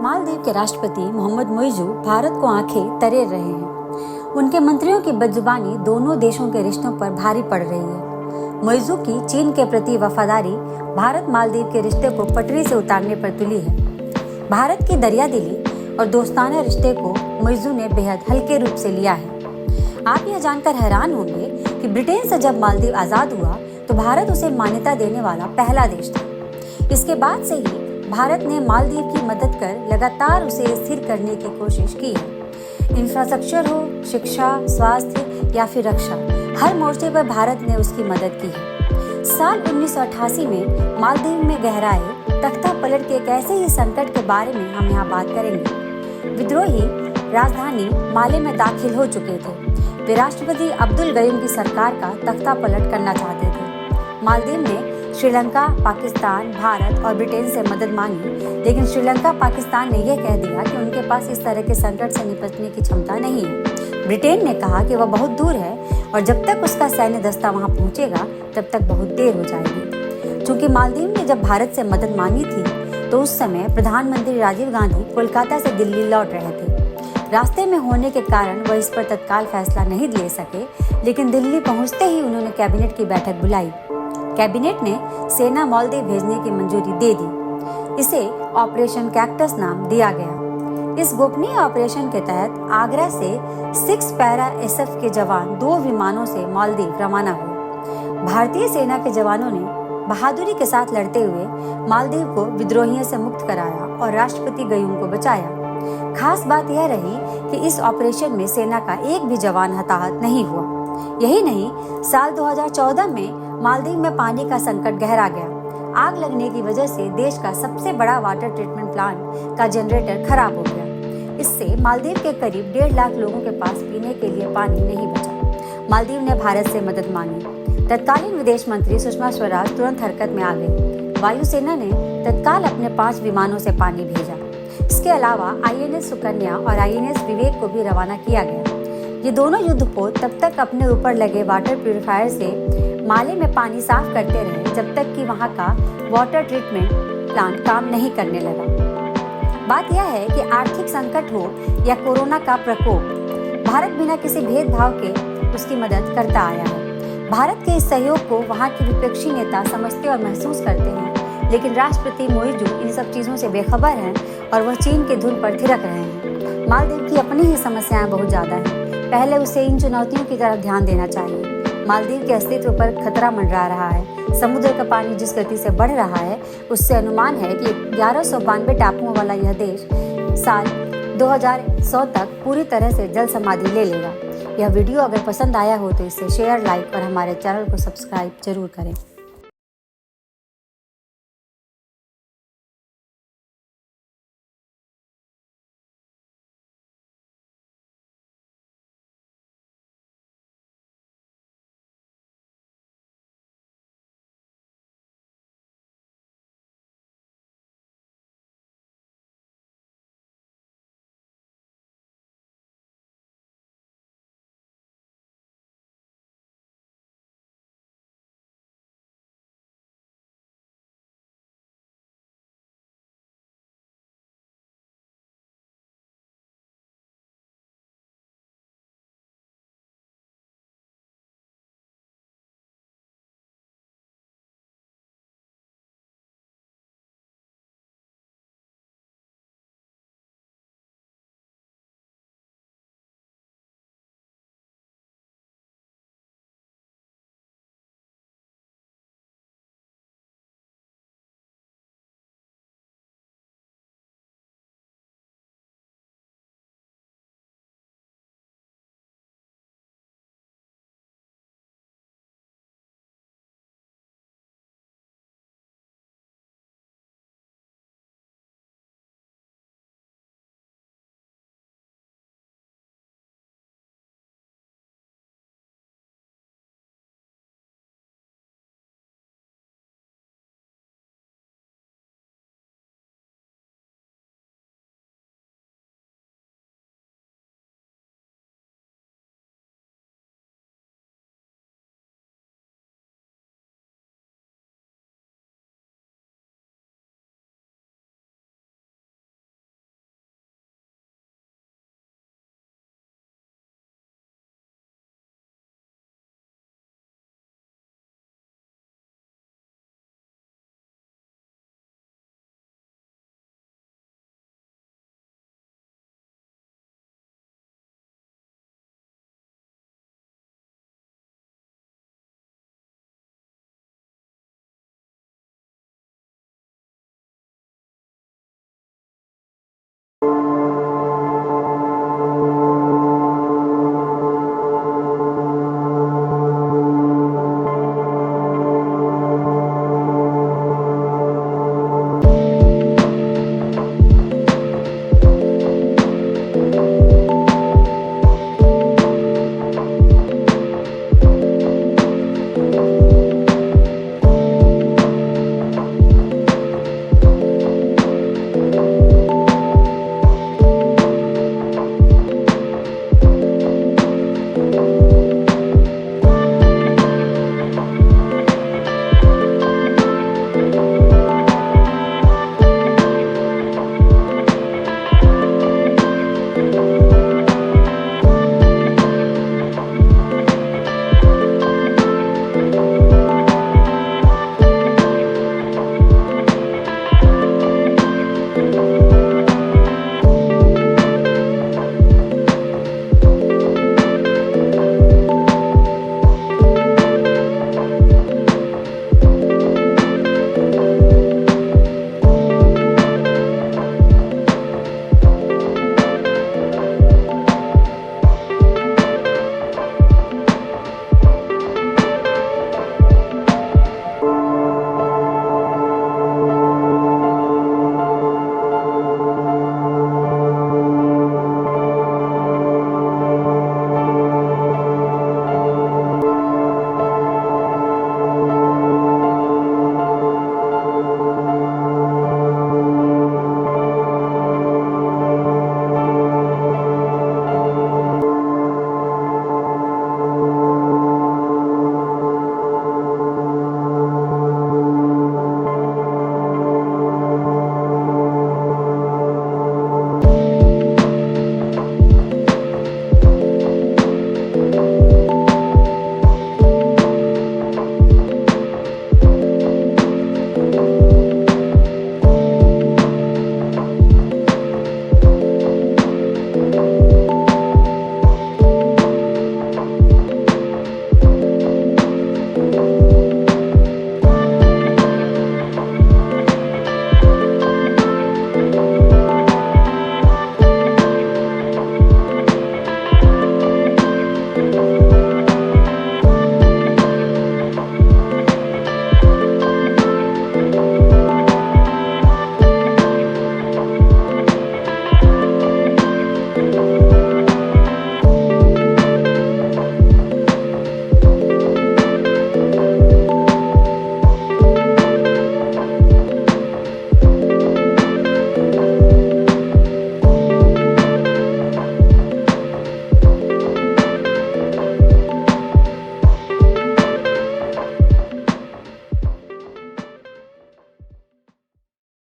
मालदीव के राष्ट्रपति मोहम्मद मुइज़्ज़ू भारत को आंखें तरेर रहे हैं। उनके मंत्रियों की बदजुबानी दोनों देशों के रिश्तों पर भारी पड़ रही है। मुइज़्ज़ू की चीन के प्रति वफादारी भारत मालदीव के रिश्ते को पटरी से उतारने पर तुली है। भारत की दरियादिली और दोस्ताना रिश्ते को मुइज़्ज़ू ने बेहद हल्के रूप से लिया है। आप यह जानकर हैरान होंगे कि ब्रिटेन से जब मालदीव आज़ाद हुआ तो भारत उसे मान्यता देने वाला पहला देश था। इसके बाद से ही भारत ने मालदीव की मदद कर लगातार उसे स्थिर करने की कोशिश की है। इंफ्रास्ट्रक्चर हो, शिक्षा, स्वास्थ्य या फिर रक्षा, हर मोर्चे पर भारत ने उसकी मदद की है। साल 1988 में मालदीव में गहराए तख्ता पलट के एक ऐसे ही संकट के बारे में हम यहाँ बात करेंगे। विद्रोही राजधानी माले में दाखिल हो चुके थे। वे राष्ट्रपति अब्दुल गयूम की सरकार का तख्ता पलट करना चाहते थे। मालदीव ने श्रीलंका, पाकिस्तान, भारत और ब्रिटेन से मदद मांगी, लेकिन श्रीलंका, पाकिस्तान ने यह कह दिया कि उनके पास इस तरह के संकट से निपटने की क्षमता नहीं है। ब्रिटेन ने कहा कि वह बहुत दूर है और जब तक उसका सैन्य दस्ता वहां पहुंचेगा तब तक बहुत देर हो जाएगी। चूंकि मालदीव ने जब भारत से मदद मांगी थी तो उस समय प्रधानमंत्री राजीव गांधी कोलकाता से दिल्ली लौट रहे थे। रास्ते में होने के कारण वह इस पर तत्काल फैसला नहीं ले सके, लेकिन दिल्ली पहुंचते ही उन्होंने कैबिनेट की बैठक बुलाई। कैबिनेट ने सेना मालदीव भेजने की मंजूरी दे दी। इसे ऑपरेशन कैक्टस नाम दिया गया। इस गोपनीय ऑपरेशन के तहत आगरा से 6 पैरा SF के जवान 2 विमानों से मालदीव रवाना हुए। भारतीय सेना के जवानों ने बहादुरी के साथ लड़ते हुए मालदीव को विद्रोहियों से मुक्त कराया और राष्ट्रपति गयूम को बचाया। खास बात यह रही कि इस ऑपरेशन में सेना का एक भी जवान हताहत नहीं हुआ। यही नहीं, साल 2014 में मालदीव में पानी का संकट गहरा गया। आग लगने की वजह से देश का सबसे बड़ा वाटर ट्रीटमेंट प्लांट का जनरेटर खराब हो गया। इससे मालदीव के करीब 1.5 लाख लोगों के पास पीने के लिए पानी नहीं बचा। मालदीव ने भारत से मदद मांगी। तत्कालीन विदेश मंत्री सुषमा स्वराज तुरंत हरकत में आ गई। वायुसेना ने तत्काल अपने 5 विमानों से पानी भेजा। इसके अलावा INS सुकन्या और INS विवेक को भी रवाना किया गया। ये दोनों युद्धपोत तब तक अपने ऊपर लगे वाटर प्यूरिफायर से माले में पानी साफ करते रहे जब तक कि वहां का वाटर ट्रीटमेंट प्लांट काम नहीं करने लगा। बात यह है कि आर्थिक संकट हो या कोरोना का प्रकोप, भारत बिना किसी भेदभाव के उसकी मदद करता आया है। भारत के इस सहयोग को वहां के विपक्षी नेता समझते और महसूस करते हैं, लेकिन राष्ट्रपति मुइज़्ज़ू इन सब चीज़ों से बेखबर हैं और वह चीन के धुन पर थिरक रहे हैं। मालदीव की अपनी ही समस्याएं बहुत ज़्यादा हैं। पहले उसे इन चुनौतियों की तरफ ध्यान देना चाहिए। मालदीव के अस्तित्व पर खतरा मंडरा रहा है। समुद्र का पानी जिस गति से बढ़ रहा है, उससे अनुमान है कि 1192 टापुओं वाला यह देश साल 2100 तक पूरी तरह से जल समाधि ले लेगा। यह वीडियो अगर पसंद आया हो तो इसे शेयर, लाइक और हमारे चैनल को सब्सक्राइब जरूर करें।